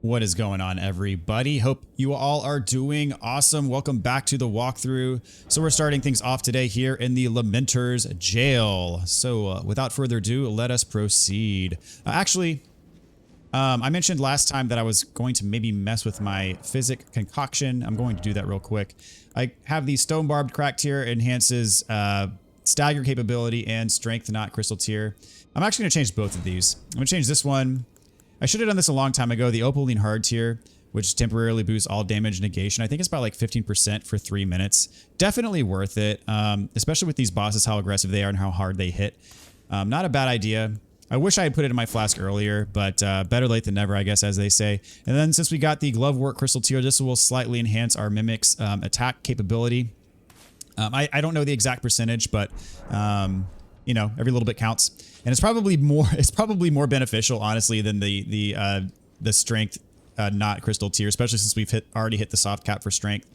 What is going on, everybody? Hope you all are doing awesome. Welcome back to the walkthrough. So we're starting things off today here in the Lamenter's jail. So without further ado, let us proceed. I mentioned last time that I was going to maybe mess with my physic concoction. I'm going to do that real quick. I have the stone barbed cracked tier, enhances stagger capability and strength not crystal tier. I'm actually going to change both of these. I'm going to change this one. I should have done this a long time ago. The Opaline hard tier, which temporarily boosts all damage negation. I think it's about like 15% for 3 minutes. Definitely worth it, especially with these bosses, how aggressive they are and how hard they hit. Not a bad idea. I wish I had put it in my flask earlier, but better late than never, I guess, as they say. And then since we got the glove work crystal tier, this will slightly enhance our Mimic's attack capability. I don't know the exact percentage, but you know, every little bit counts. And it's probably more beneficial, honestly, than the strength not crystal tier, especially since we've already hit the soft cap for strength.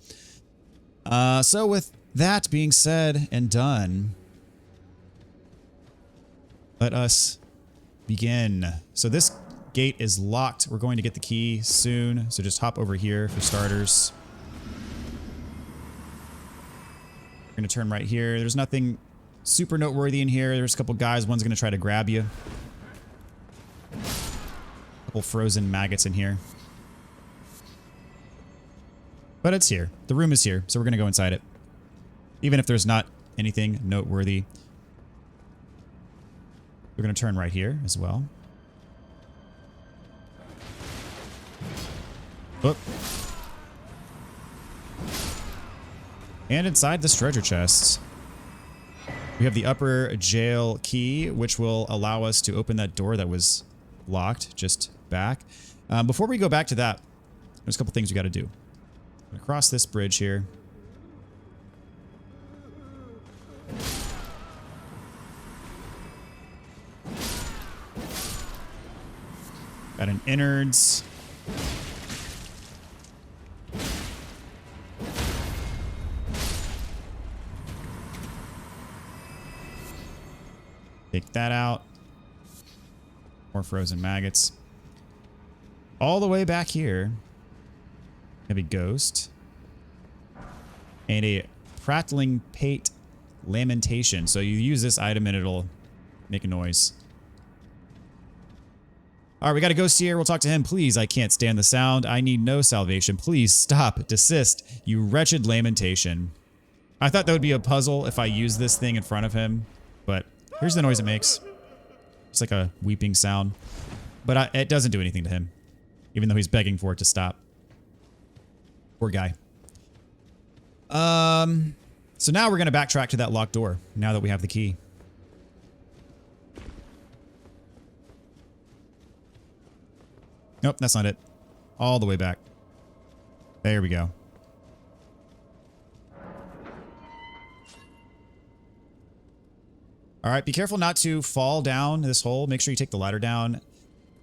So with that being said and done, let us begin. So this gate is locked. We're going to get the key soon. So just hop over here for starters. We're going to turn right here. There's nothing super noteworthy in here. There's a couple guys. One's going to try to grab you. A couple frozen maggots in here. But it's here. The room is here, so we're going to go inside it. Even if there's not anything noteworthy. We're going to turn right here as well. Oop. And inside this treasure chest, we have the upper jail key, which will allow us to open that door that was locked just back. Before we go back to that, there's a couple things we got to do. I'm going to cross this bridge here. Got an innards. Take that out. More frozen maggots. All the way back here, have a ghost. And a prattling pate lamentation. So you use this item and it'll make a noise. Alright, we got a ghost here. We'll talk to him. Please, I can't stand the sound. I need no salvation. Please stop. Desist. You wretched lamentation. I thought that would be a puzzle if I used this thing in front of him. But here's the noise it makes. It's like a weeping sound. But it doesn't do anything to him. Even though he's begging for it to stop. Poor guy. So now we're going to backtrack to that locked door. Now that we have the key. Nope, that's not it. All the way back. There we go. All right, be careful not to fall down this hole. Make sure you take the ladder down.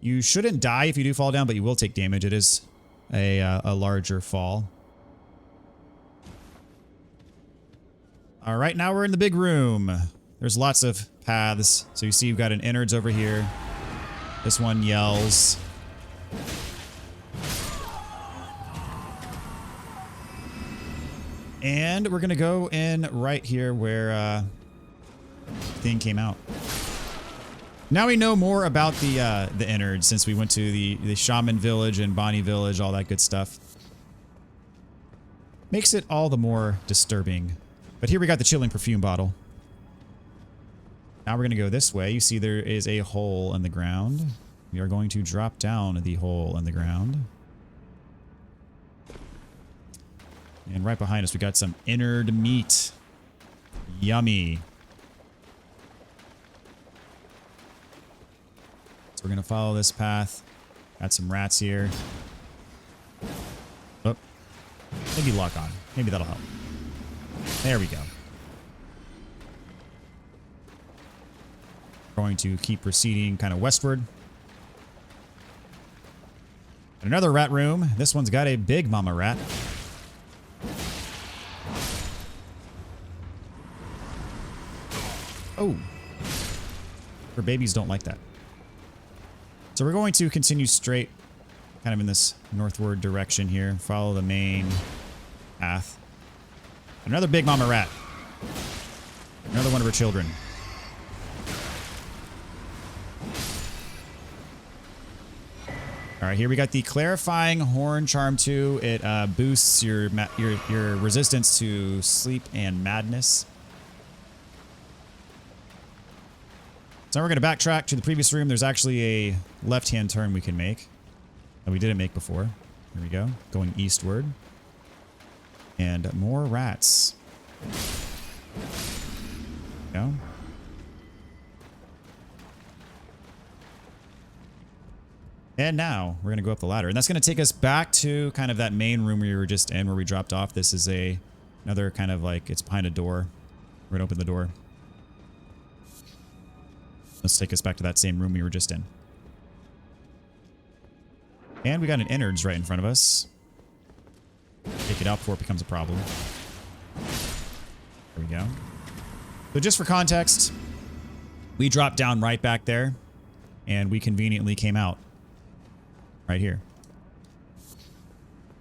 You shouldn't die if you do fall down, but you will take damage. It is a larger fall. All right, now we're in the big room. There's lots of paths. So you see you've got an innards over here. This one yells. And we're going to go in right here where thing came out. Now we know more about the innards since we went to the shaman village and Bonnie village, all that good stuff. Makes it all the more disturbing. But here we got the chilling perfume bottle. Now we're going to go this way. You see there is a hole in the ground. We are going to drop down the hole in the ground. And right behind us we got some innard meat. Yummy. We're going to follow this path. Got some rats here. Oh. Maybe lock on. Maybe that'll help. There we go. Going to keep proceeding kind of westward. Another rat room. This one's got a big mama rat. Oh. Her babies don't like that. So we're going to continue straight kind of in this northward direction here. Follow the main path. Another big mama rat. Another one of her children. All right, here we got the Clarifying Horn Charm 2. It boosts your resistance to sleep and madness. So now we're going to backtrack to the previous room. There's actually a left-hand turn we can make that we didn't make before. Here we go, going eastward. And more rats. Go. And now we're going to go up the ladder. And that's going to take us back to kind of that main room we were just in where we dropped off. This is another kind of like, it's behind a door. We're going to open the door. Let's take us back to that same room we were just in. And we got an innards right in front of us. Take it out before it becomes a problem. There we go. So just for context, we dropped down right back there and we conveniently came out right here.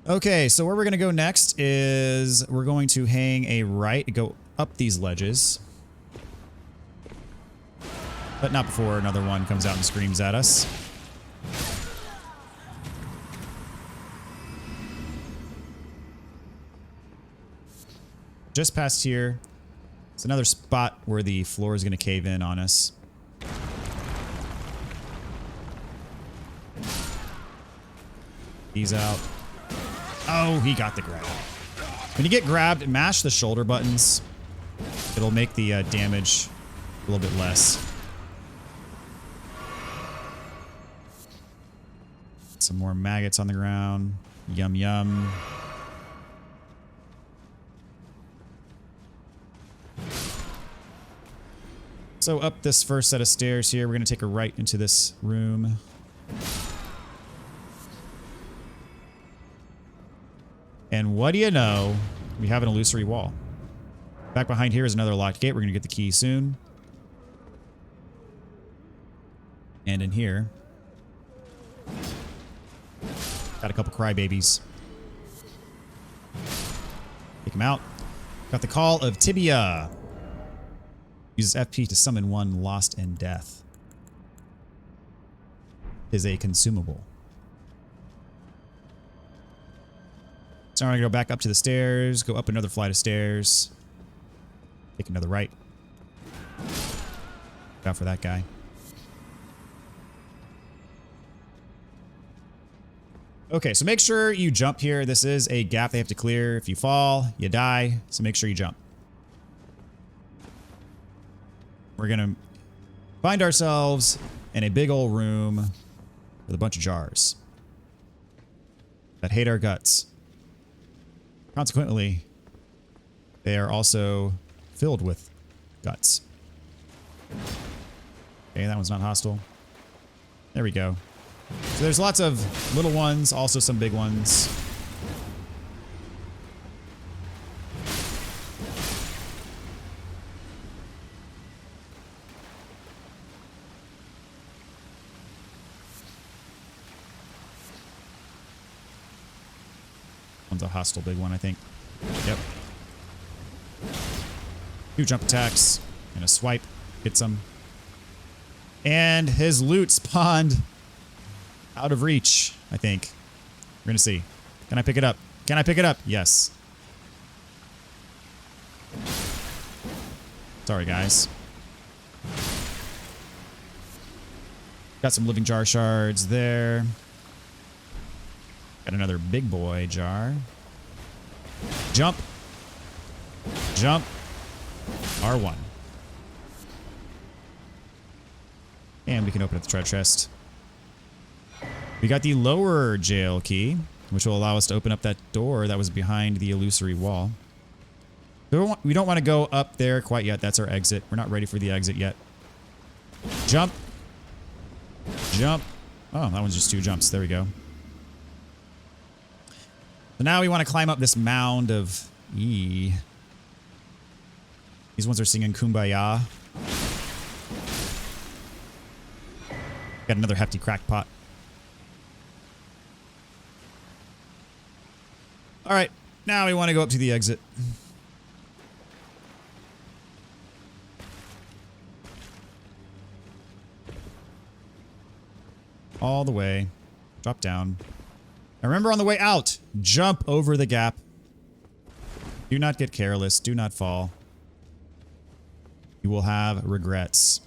Okay, so where we're going to go next is we're going to hang a right, go up these ledges. But not before another one comes out and screams at us. Just past here, it's another spot where the floor is going to cave in on us. He's out. Oh, he got the grab. When you get grabbed, mash the shoulder buttons. It'll make the damage a little bit less. Some more maggots on the ground. Yum, yum. So up this first set of stairs here, we're going to take a right into this room. And what do you know? We have an illusory wall. Back behind here is another locked gate. We're going to get the key soon. And in here, got a couple crybabies. Take them out. Got the Call of Tibia. Uses FP to summon one lost in death. Is a consumable. So I'm going to go back up to the stairs, go up another flight of stairs. Take another right. Look out for that guy. Okay, so make sure you jump here. This is a gap they have to clear. If you fall, you die, so make sure you jump. We're going to find ourselves in a big old room with a bunch of jars that hate our guts. Consequently, they are also filled with guts. Okay, that one's not hostile. There we go. So there's lots of little ones, also some big ones. One's a hostile big one, I think. Yep. 2 jump attacks and a swipe. Hits him. And his loot spawned out of reach, I think. We're gonna see. Can I pick it up? Can I pick it up? Yes. Sorry, guys. Got some living jar shards there. Got another big boy jar. Jump. Jump. R1. And we can open up the treasure chest. We got the lower jail key, which will allow us to open up that door that was behind the illusory wall. We don't want to go up there quite yet. That's our exit. We're not ready for the exit yet. Jump. Jump. Oh, that one's just 2 jumps. There we go. So now we want to climb up this mound of These ones are singing Kumbaya. Got another hefty crackpot. All right, now we want to go up to the exit. All the way. Drop down. And remember, on the way out, jump over the gap. Do not get careless. Do not fall. You will have regrets.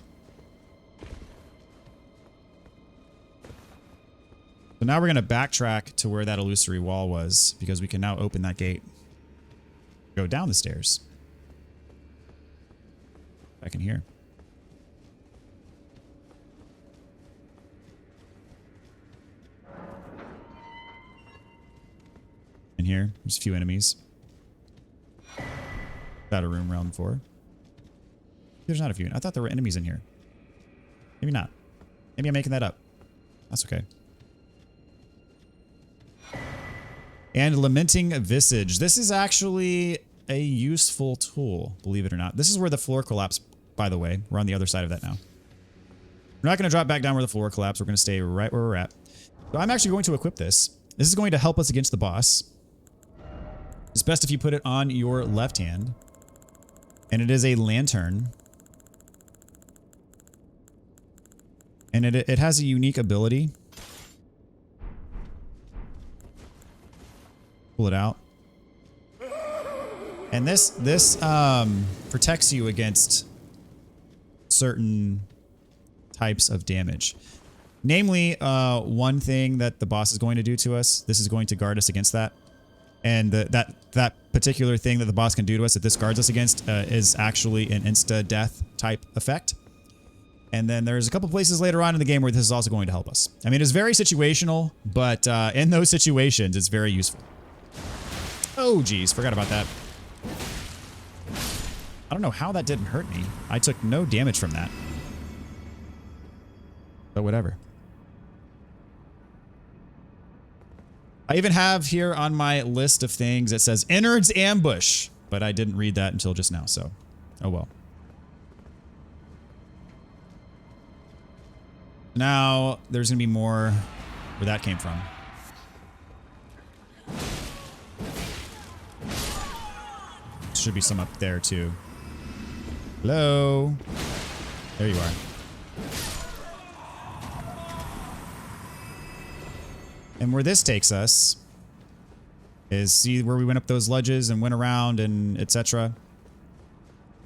So now we're going to backtrack to where that illusory wall was, because we can now open that gate. Go down the stairs. Back in here. In here, there's a few enemies. Got a room round 4. There's not a few. I thought there were enemies in here. Maybe not. Maybe I'm making that up. That's okay. And Lamenting Visage. This is actually a useful tool, believe it or not. This is where the floor collapsed, by the way. We're on the other side of that now. We're not going to drop back down where the floor collapsed. We're going to stay right where we're at. So I'm actually going to equip this. This is going to help us against the boss. It's best if you put it on your left hand. And it is a lantern. And it has a unique ability. Pull it out. And this protects you against certain types of damage. Namely, one thing that the boss is going to do to us. This is going to guard us against that. And that particular thing that the boss can do to us that this guards us against is actually an insta-death type effect. And then there's a couple places later on in the game where this is also going to help us. I mean, it's very situational, but in those situations, it's very useful. Oh, geez. Forgot about that. I don't know how that didn't hurt me. I took no damage from that. But whatever. I even have here on my list of things, it says Innards Ambush. But I didn't read that until just now, so oh well. Now, there's going to be more where that came from. Should be some up there too. Hello. There you are. And where this takes us is, see where we went up those ledges and went around and etc.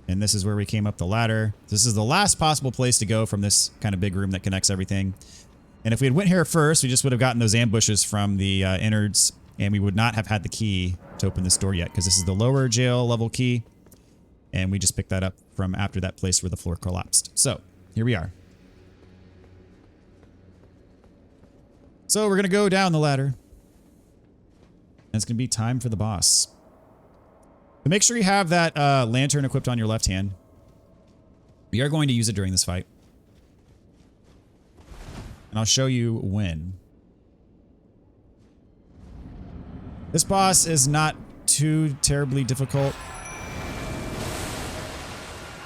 And this is where we came up the ladder. This is the last possible place to go from this kind of big room that connects everything. And if we had went here first, we just would have gotten those ambushes from the innards, and we would not have had the key to open this door yet, because this is the lower jail level key. And we just picked that up from after that place where the floor collapsed. So, here we are. So, we're going to go down the ladder. And it's going to be time for the boss. But make sure you have that lantern equipped on your left hand. We are going to use it during this fight. And I'll show you when. This boss is not too terribly difficult.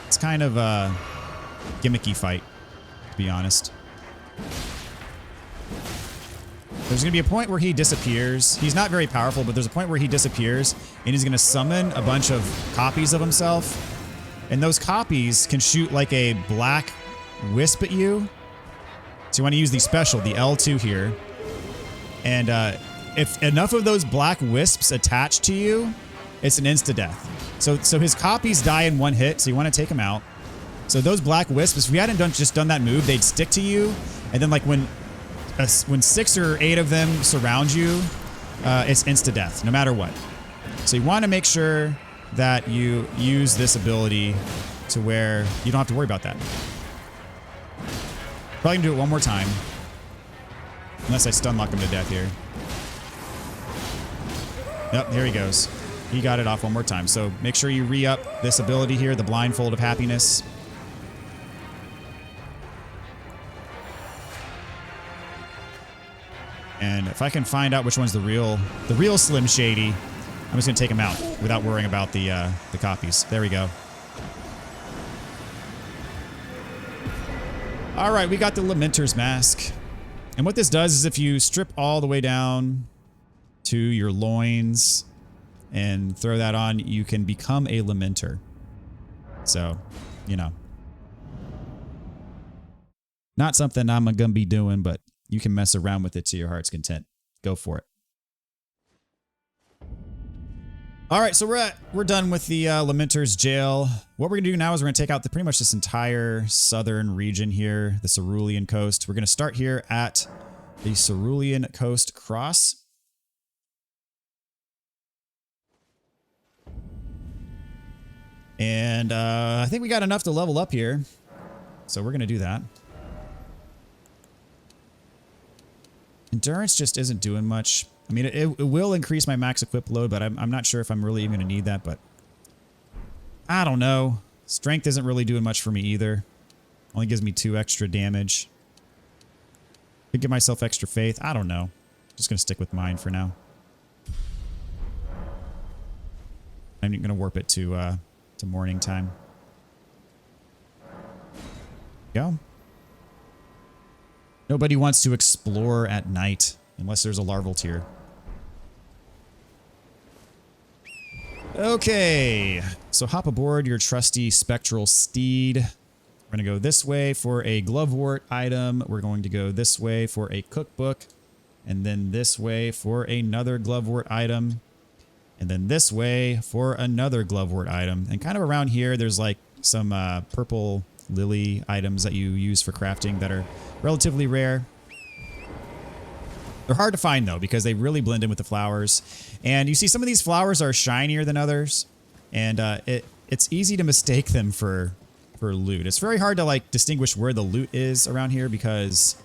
It's kind of a gimmicky fight, to be honest. There's going to be a point where he disappears. He's not very powerful, but there's a point where he disappears, and he's going to summon a bunch of copies of himself. And those copies can shoot like a black wisp at you. So you want to use the special, the L2 here. And if enough of those black wisps attach to you, it's an insta-death. So his copies die in one hit, so you want to take them out. So those black wisps, if we hadn't just done that move, they'd stick to you. And then like when 6 or 8 of them surround you, it's insta-death, no matter what. So you want to make sure that you use this ability to where you don't have to worry about that. Probably gonna do it one more time. Unless I stun lock him to death here. Yep, here he goes. He got it off one more time. So make sure you re-up this ability here, the Blindfold of Happiness. And if I can find out which one's the real Slim Shady, I'm just gonna take him out without worrying about the copies. There we go. All right, we got the Lamenter's Mask. And what this does is if you strip all the way down to your loins, and throw that on, you can become a Lamenter. So, you know. Not something I'm going to be doing, but you can mess around with it to your heart's content. Go for it. All right, so we're done with the Lamenter's jail. What we're going to do now is we're going to take out pretty much this entire southern region here, the Cerulean coast. We're going to start here at the Cerulean Coast Cross. And I think we got enough to level up here. So we're going to do that. Endurance just isn't doing much. I mean, it will increase my max equip load, but I'm not sure if I'm really even going to need that, but I don't know. Strength isn't really doing much for me either. Only gives me 2 extra damage. Could give myself extra faith. I don't know. Just going to stick with mine for now. I'm going to warp it to morning time. Go. Nobody wants to explore at night unless there's a larval tier. Okay, so hop aboard your trusty spectral steed. We're going to go this way for a glovewort item. We're going to go this way for a cookbook. And then this way for another glovewort item. And then this way for another glovewort item. And kind of around here, there's like some purple lily items that you use for crafting that are relatively rare. They're hard to find though because they really blend in with the flowers. And you see some of these flowers are shinier than others. And it's easy to mistake them for loot. It's very hard to like distinguish where the loot is around here because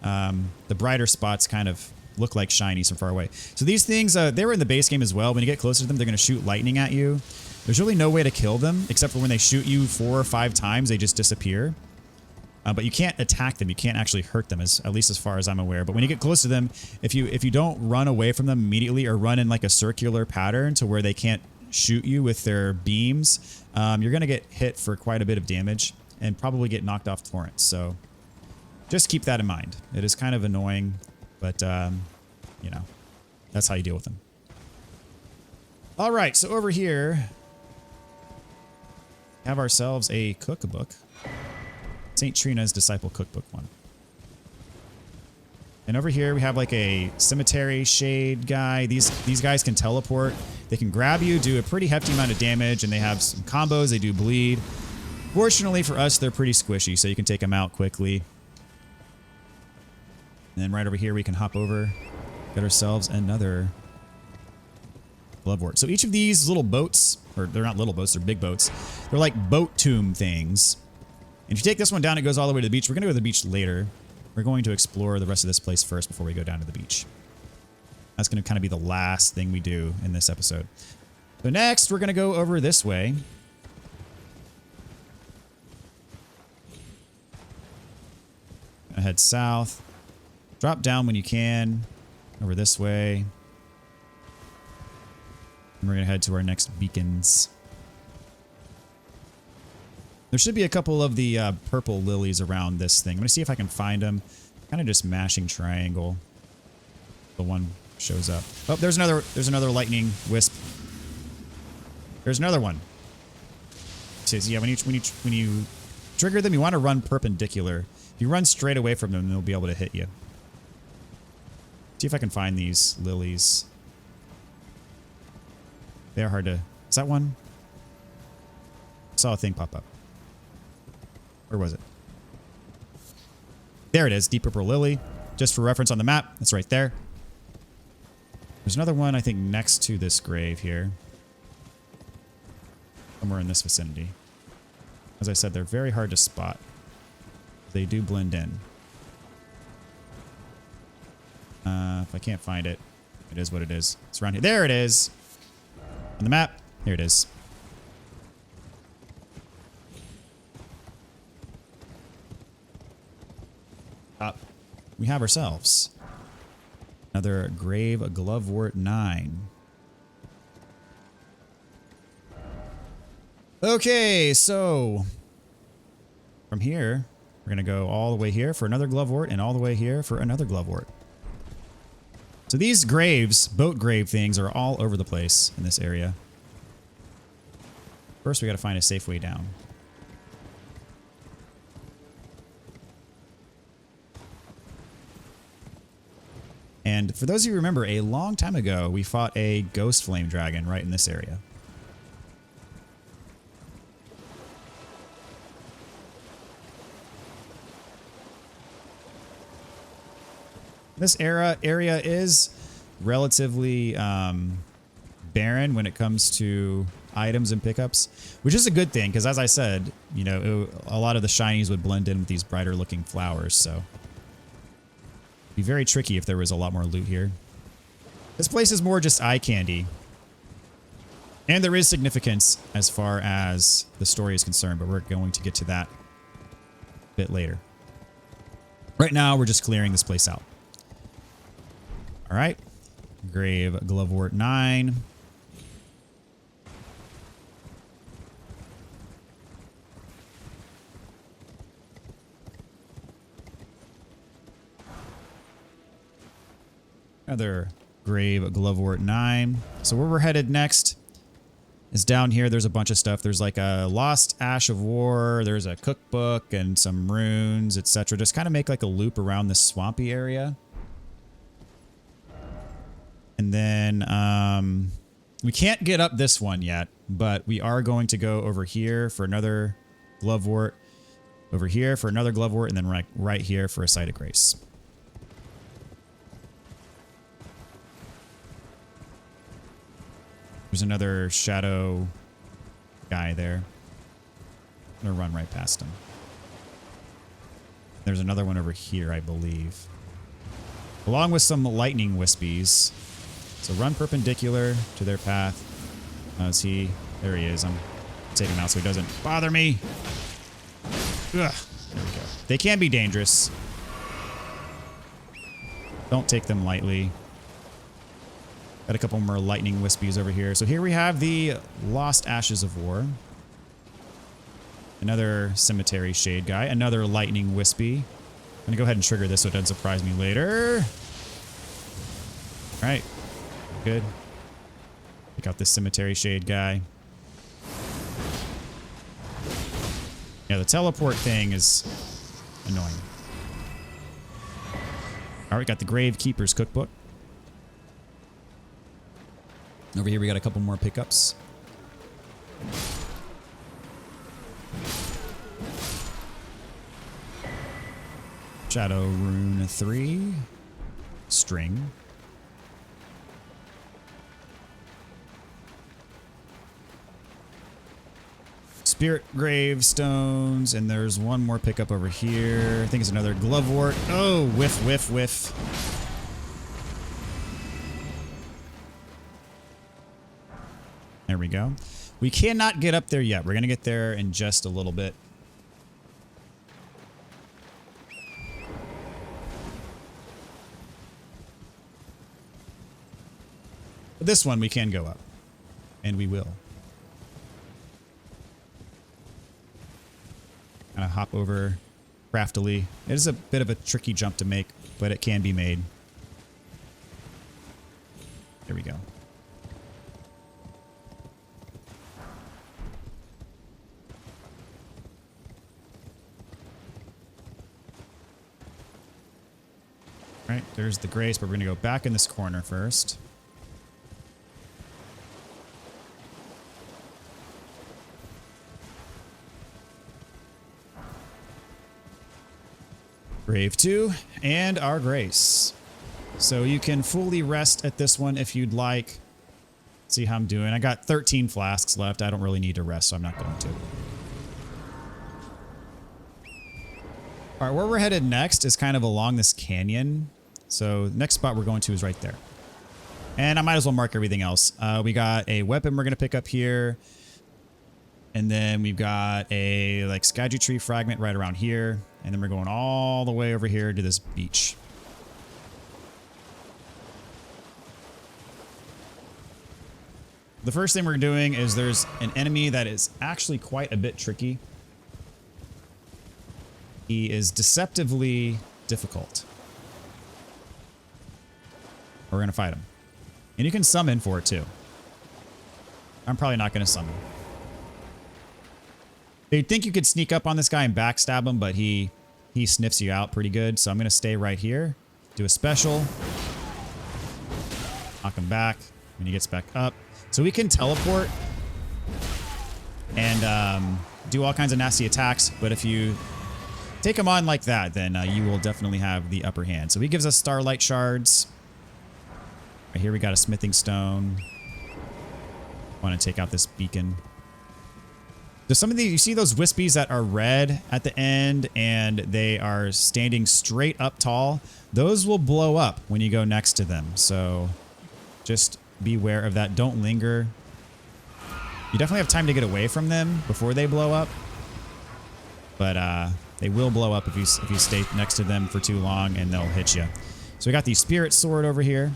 the brighter spots kind of look like shinies from far away. So these things, they were in the base game as well. When you get closer to them, they're going to shoot lightning at you. There's really no way to kill them except for when they shoot you 4 or 5 times, they just disappear. But you can't attack them. You can't actually hurt them, at least as far as I'm aware. But when you get close to them, if you don't run away from them immediately or run in like a circular pattern to where they can't shoot you with their beams, you're going to get hit for quite a bit of damage and probably get knocked off torrents. So just keep that in mind. It is kind of annoying, but you know, that's how you deal with them. All right, so over here, we have ourselves a cookbook. St. Trina's Disciple Cookbook one. And over here we have like a cemetery shade guy. These guys can teleport. They can grab you, do a pretty hefty amount of damage, and they have some combos. They do bleed. Fortunately for us, they're pretty squishy, so you can take them out quickly. And then right over here we can hop over, get ourselves another glovewort. So each of these little boats, or they're not little boats, they're big boats. They're like boat tomb things. And if you take this one down, it goes all the way to the beach. We're going to go to the beach later. We're going to explore the rest of this place first before we go down to the beach. That's going to kind of be the last thing we do in this episode. So next, we're going to go over this way. Head south. Drop down when you can. Over this way. And we're going to head to our next beacons. There should be a couple of the purple lilies around this thing. I'm going to see if I can find them. Kind of just mashing triangle. The one shows up. Oh, there's another lightning wisp. There's another one. So yeah, when you trigger them, you want to run perpendicular. If you run straight away from them, they'll be able to hit you. See if I can find these lilies. They are hard to... Is that one? I saw a thing pop up. Where was it? There it is, deep purple lily. Just for reference on the map, it's right there. There's another one, I think, next to this grave here. Somewhere in this vicinity. As I said, they're very hard to spot. They do blend in. If I can't find it, it is what it is. It's around here. There it is! On the map, here it is. We have ourselves another Grave Glovewort 9. Okay, so from here, we're going to go all the way here for another Glovewort and all the way here for another Glovewort. So these graves, boat grave things, are all over the place in this area. First, we got to find a safe way down. And for those of you who remember, a long time ago, we fought a ghost flame dragon right in this area. This area is relatively barren when it comes to items and pickups, which is a good thing because, as I said, you know, a lot of the shinies would blend in with these brighter looking flowers, so it'd be very tricky if there was a lot more loot here. This place is more just eye candy, and there is significance as far as the story is concerned, but we're going to get to that a bit later. Right now, we're just clearing this place out. All right, Grave Glovewort 9. Another Grave Glovewort 9. So where we're headed next is down here. There's a bunch of stuff. There's like a Lost Ash of War. There's a cookbook and some runes, etc. Just kind of make like a loop around this swampy area. And then we can't get up this one yet, but we are going to go over here for another Glovewort, over here for another Glovewort, and then right here for a Site of Grace. There's another shadow guy there. I'm gonna run right past him. There's another one over here, I believe. Along with some lightning wispies. So run perpendicular to their path. Is he? There he is. I'm taking him out so he doesn't bother me. Ugh. There we go. They can be dangerous. Don't take them lightly. Got a couple more lightning wispies over here. So here we have the Lost Ashes of War. Another cemetery shade guy. Another lightning wispy. I'm gonna go ahead and trigger this so it doesn't surprise me later. All right. Good. Pick out this cemetery shade guy. Yeah, the teleport thing is annoying. All right, got the Gravekeeper's Cookbook. Over here we got a couple more pickups. Shadow Rune 3. String. Spirit gravestones, and there's one more pickup over here. I think it's another Glovewort. Oh, whiff, whiff, whiff. There we go. We cannot get up there yet. We're going to get there in just a little bit. But this one we can go up, and we will. Kind of hop over craftily. It is a bit of a tricky jump to make, but it can be made. There we go. All right, there's the grace, but we're going to go back in this corner first. Grave 2, and our grace. So you can fully rest at this one if you'd like. See how I'm doing. I got 13 flasks left. I don't really need to rest, so I'm not going to. All right, where we're headed next is kind of along this canyon. So the next spot we're going to is right there. And I might as well mark everything else. We got a weapon we're going to pick up here. And then we've got a like Erdtree fragment right around here. And then we're going all the way over here to this beach. The first thing we're doing is there's an enemy that is actually quite a bit tricky. He is deceptively difficult. We're going to fight him. And you can summon for it too. I'm probably not going to summon. You'd think you could sneak up on this guy and backstab him, but he sniffs you out pretty good. So I'm going to stay right here. Do a special. Knock him back when he gets back up. So we can teleport and do all kinds of nasty attacks. But if you take him on like that, then you will definitely have the upper hand. So he gives us starlight shards. Right here we got a smithing stone. I want to take out this beacon. There's some of these, you see those wispies that are red at the end and they are standing straight up tall? Those will blow up when you go next to them. So just beware of that. Don't linger. You definitely have time to get away from them before they blow up. But they will blow up if you stay next to them for too long and they'll hit you. So we got the spirit sword over here.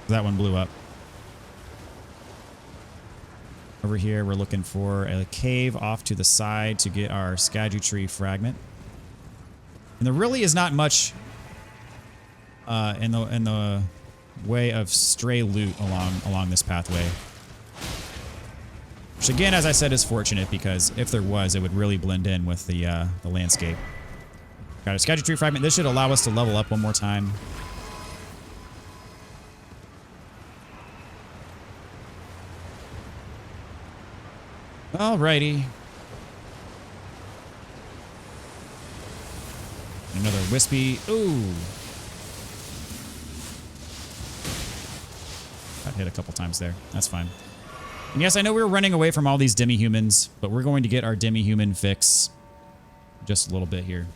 That one blew up. Over here, we're looking for a cave off to the side to get our Erdtree fragment. And there really is not much in the way of stray loot along this pathway. Which again, as I said, is fortunate because if there was, it would really blend in with the landscape. Got a Erdtree fragment. This should allow us to level up one more time. Alrighty. Another wispy. Ooh. Got hit a couple times there. That's fine. And yes, I know we were running away from all these demi-humans, but we're going to get our demi-human fix just a little bit here.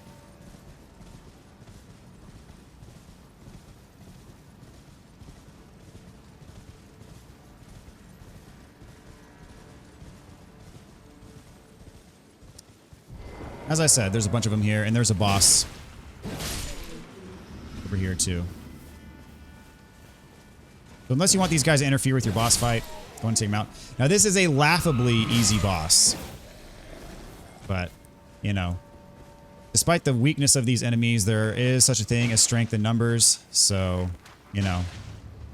As I said, there's a bunch of them here, and there's a boss over here too. So unless you want these guys to interfere with your boss fight, go and take them out. Now this is a laughably easy boss. But, you know, despite the weakness of these enemies, there is such a thing as strength in numbers. So, you know,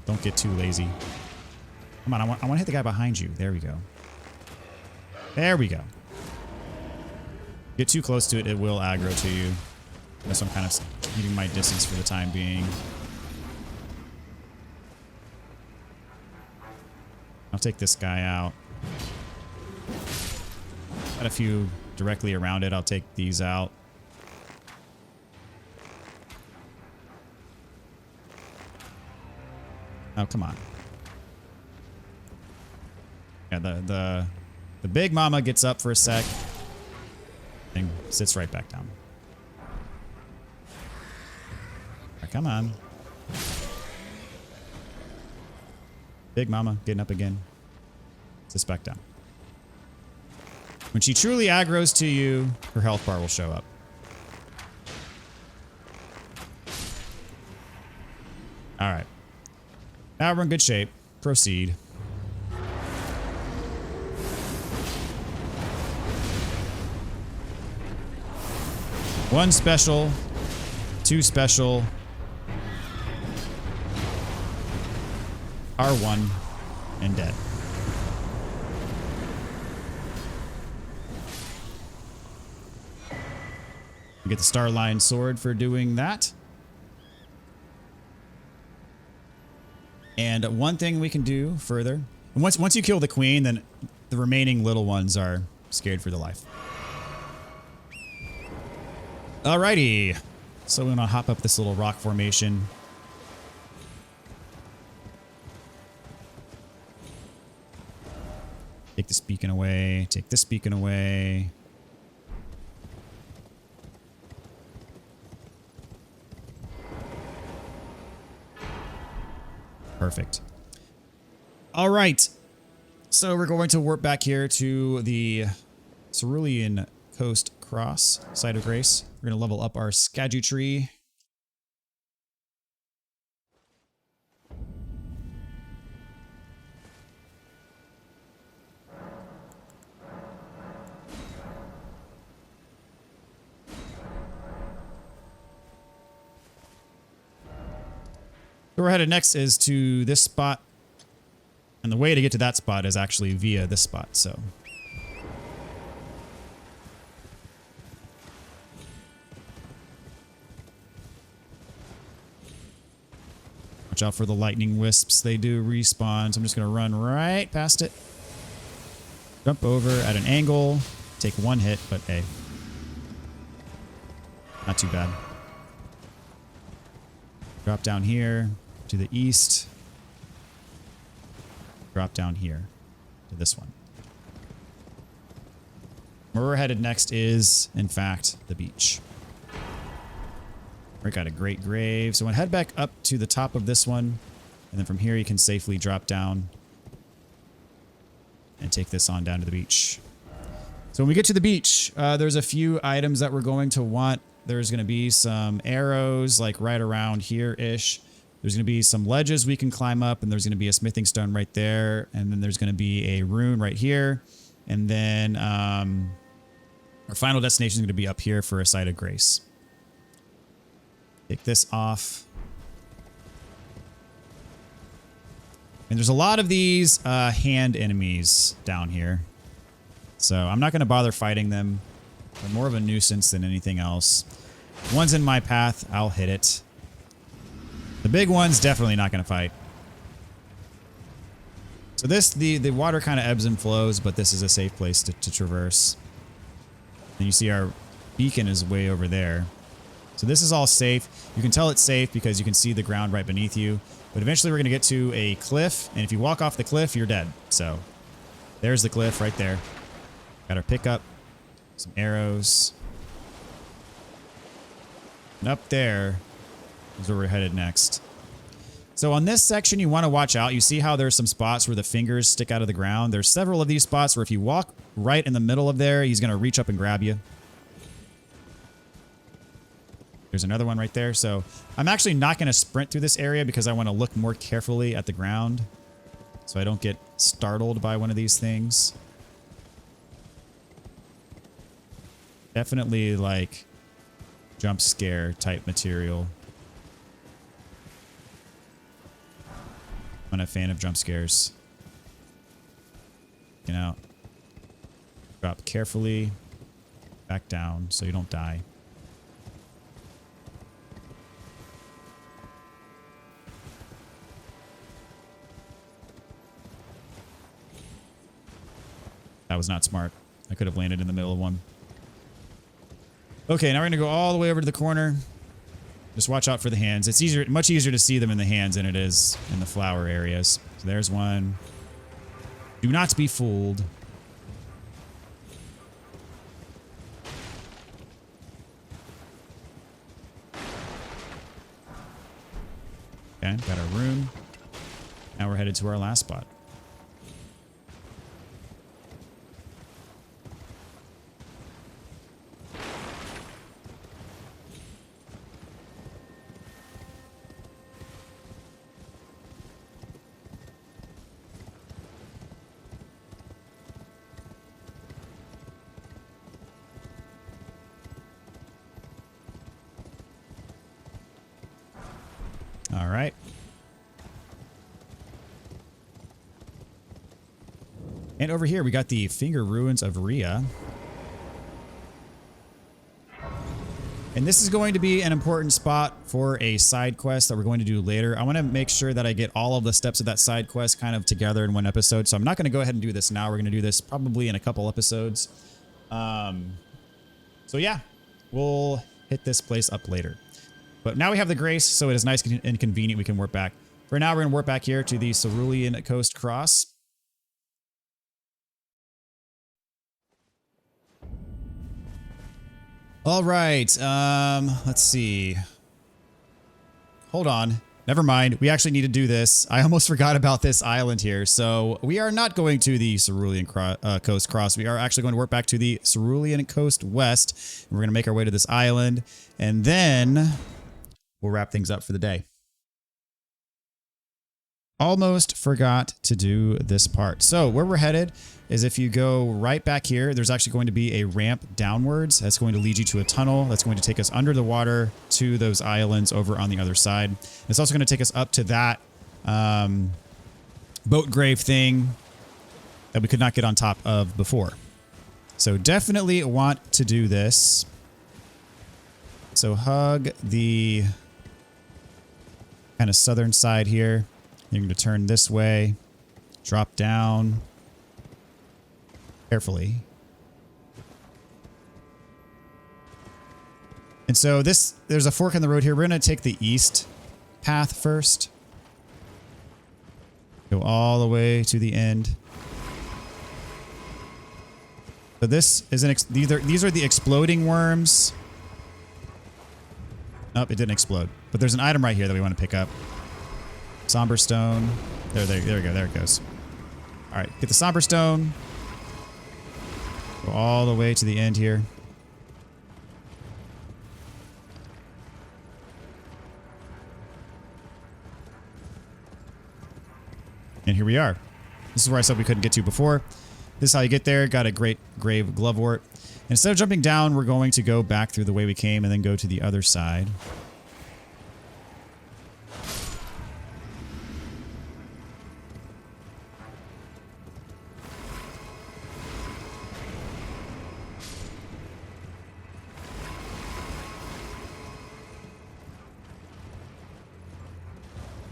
don't get too lazy. Come on, I want to hit the guy behind you. There we go. There we go. Get too close to it, it will aggro to you. That's why I'm kind of keeping my distance for the time being. I'll take this guy out. Got a few directly around it. I'll take these out. Oh, come on. Yeah, the big mama gets up for a sec. And sits right back down. Right, come on. Big mama getting up again. Sits back down. When she truly aggroes to you, her health bar will show up. Alright. Now we're in good shape. Proceed. One special, two special, R1, and dead. You get the Starline sword for doing that. And one thing we can do further, and once you kill the queen, then the remaining little ones are scared for their life. Alrighty, so we're gonna hop up this little rock formation. Take this beacon away, take this beacon away. Perfect. Alright, so we're going to warp back here to the Cerulean Coast Cross, Site of Grace. We're going to level up our Erdtree. So we're headed next is to this spot. And the way to get to that spot is actually via this spot, so. Watch out for the lightning wisps. They do respawn, so I'm just going to run right past it. Jump over at an angle. Take one hit, but hey. Not too bad. Drop down here to the east. Drop down here to this one. Where we're headed next is, in fact, the beach. We got a great grave. So I'm going to head back up to the top of this one. And then from here you can safely drop down and take this on down to the beach. So when we get to the beach, there's a few items that we're going to want. There's going to be some arrows like right around here-ish. There's going to be some ledges we can climb up, and there's going to be a smithing stone right there. And then there's going to be a rune right here. And then our final destination is going to be up here for a site of grace. Take this off. And there's a lot of these hand enemies down here. So I'm not going to bother fighting them. They're more of a nuisance than anything else. One's in my path, I'll hit it. The big one's definitely not going to fight. So the water kind of ebbs and flows, but this is a safe place to traverse. And you see our beacon is way over there. So this is all safe. You can tell it's safe because you can see the ground right beneath you. But eventually we're going to get to a cliff, and if you walk off the cliff, you're dead. So there's the cliff right there. Got our pickup, some arrows. And up there is where we're headed next. So on this section, you want to watch out. You see how there's some spots where the fingers stick out of the ground. There's several of these spots where if you walk right in the middle of there, he's going to reach up and grab you. There's another one right there. So I'm actually not going to sprint through this area because I want to look more carefully at the ground so I don't get startled by one of these things. Definitely like jump scare type material. I'm not a fan of jump scares. You know, drop carefully back down so you don't die. That was not smart. I could have landed in the middle of one. Okay, now we're going to go all the way over to the corner. Just watch out for the hands. It's easier, much easier to see them in the hands than it is in the flower areas. So there's one. Do not be fooled. Okay, got our rune. Now we're headed to our last spot. All right. And over here, we got the Finger Ruins of Rhea. And this is going to be an important spot for a side quest that we're going to do later. I want to make sure that I get all of the steps of that side quest kind of together in one episode. So I'm not going to go ahead and do this now. We're going to do this probably in a couple episodes. So yeah, we'll hit this place up later. But now we have the grace, so it is nice and convenient. We can warp back. For now, we're going to warp back here to the Cerulean Coast Cross. All right. Let's see. Hold on. Never mind. We actually need to do this. I almost forgot about this island here. So we are not going to the Cerulean Coast Cross. We are actually going to warp back to the Cerulean Coast West. We're going to make our way to this island. And then we'll wrap things up for the day. Almost forgot to do this part. So where we're headed is if you go right back here, there's actually going to be a ramp downwards. That's going to lead you to a tunnel. That's going to take us under the water to those islands over on the other side. It's also going to take us up to that boat grave thing that we could not get on top of before. So definitely want to do this. So hug the kind of southern side here. You're going to turn this way, drop down carefully. And so there's a fork in the road here. We're going to take the east path first. Go all the way to the end. So this is these are the exploding worms. Nope, it didn't explode. But there's an item right here that we want to pick up. Somber stone. There we go. There it goes. All right, get the somber stone. Go all the way to the end here. And here we are. This is where I said we couldn't get to before. This is how you get there. Got a great grave glovewort. Instead of jumping down, we're going to go back through the way we came and then go to the other side.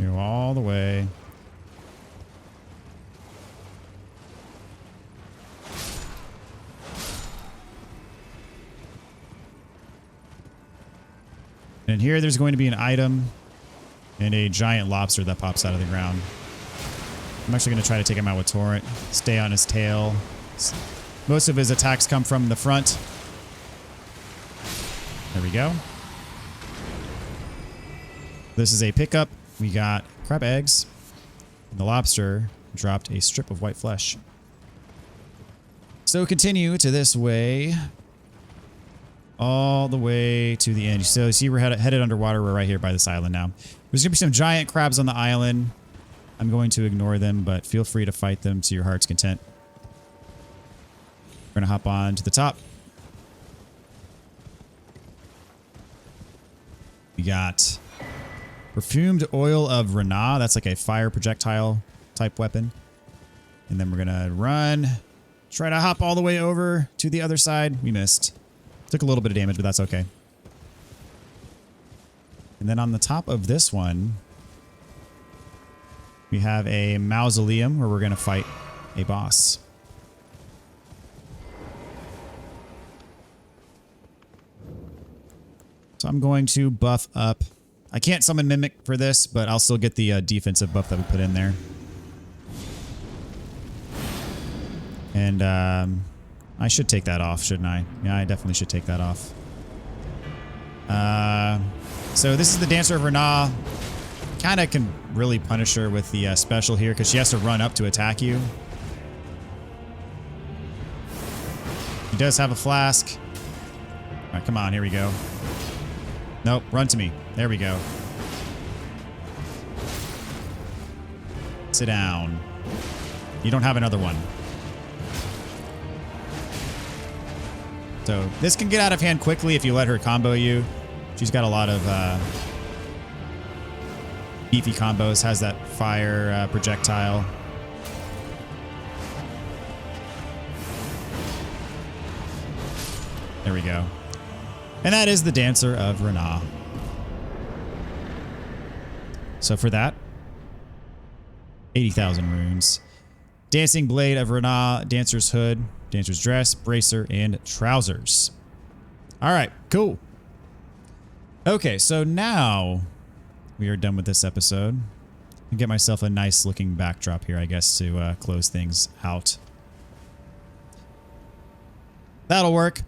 Go all the way. And here there's going to be an item and a giant lobster that pops out of the ground. I'm actually going to try to take him out with Torrent. Stay on his tail. Most of his attacks come from the front. There we go. This is a pickup. We got crab eggs. And the lobster dropped a strip of white flesh. So continue to this way. All the way to the end. So you see we're headed underwater. We're right here by this island now. There's going to be some giant crabs on the island. I'm going to ignore them, but feel free to fight them to your heart's content. We're going to hop on to the top. We got perfumed oil of Ranah. That's like a fire projectile type weapon. And then we're going to run. Try to hop all the way over to the other side. We missed. Took a little bit of damage, but that's okay. And then on the top of this one, we have a mausoleum where we're going to fight a boss. So I'm going to buff up. I can't summon Mimic for this, but I'll still get the defensive buff that we put in there. And I should take that off, shouldn't I? Yeah, I definitely should take that off. So this is the Dancer of Ranah. Kind of can really punish her with the special here because she has to run up to attack you. He does have a flask. All right, come on, here we go. Nope, run to me. There we go. Sit down. You don't have another one. So this can get out of hand quickly if you let her combo you. She's got a lot of beefy combos. Has that fire projectile. There we go. And that is the Dancer of Ranah. So for that, 80,000 runes. Dancing Blade of Ranah, Dancer's Hood, Dancer's Dress, Bracer, and Trousers. All right, cool. Okay, so now we are done with this episode. I get myself a nice looking backdrop here, I guess, to close things out. That'll work.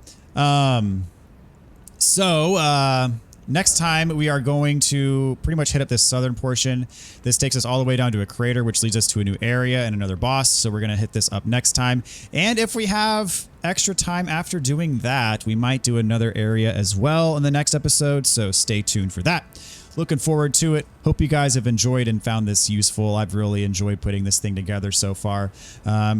Next time we are going to pretty much hit up this southern portion. This takes us all the way down to a crater, which leads us to a new area and another boss. So we're going to hit this up next time. And if we have extra time after doing that, we might do another area as well in the next episode. So stay tuned for that. looking forward to it. Hope you guys have enjoyed and found this useful. I've really enjoyed putting this thing together so far.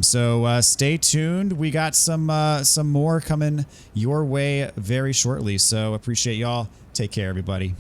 So stay tuned. We got some more coming your way very shortly. So appreciate y'all. Take care, everybody.